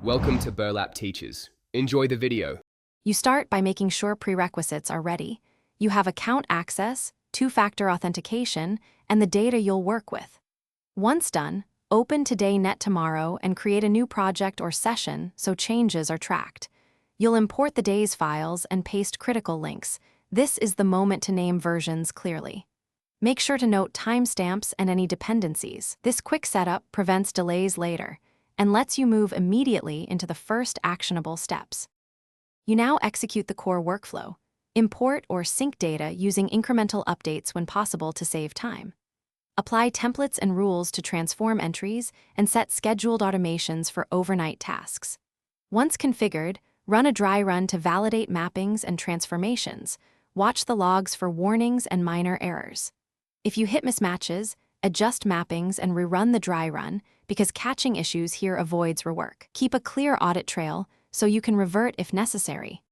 Welcome to Burlap Teachers. Enjoy the video. You start by making sure prerequisites are ready. You have account access, two-factor authentication, and the data you'll work with. Once done, open Today Net Tomorrow and create a new project or session so changes are tracked. You'll import the day's files and paste critical links. This is the moment to name versions clearly. Make sure to note timestamps and any dependencies. This quick setup prevents delays later and lets you move immediately into the first actionable steps. You now execute the core workflow. Import or sync data using incremental updates when possible to save time. Apply templates and rules to transform entries and set scheduled automations for overnight tasks. Once configured, run a dry run to validate mappings and transformations. Watch the logs for warnings and minor errors. If you hit mismatches, adjust mappings and rerun the dry run because catching issues here avoids rework. Keep a clear audit trail so you can revert if necessary.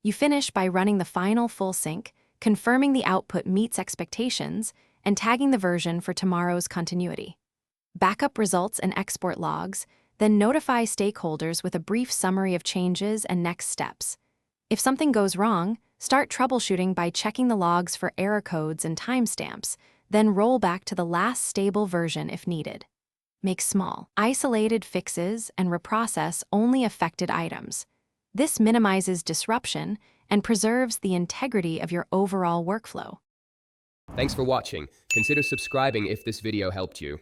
You finish by running the final full sync, confirming the output meets expectations, and tagging the version for tomorrow's continuity. Backup results and export logs, then notify stakeholders with a brief summary of changes and next steps. If something goes wrong, start troubleshooting by checking the logs for error codes and timestamps, then roll back to the last stable version if needed. Make small, isolated fixes and reprocess only affected items. This minimizes disruption and preserves the integrity of your overall workflow. Thanks for watching. Consider subscribing if this video helped you.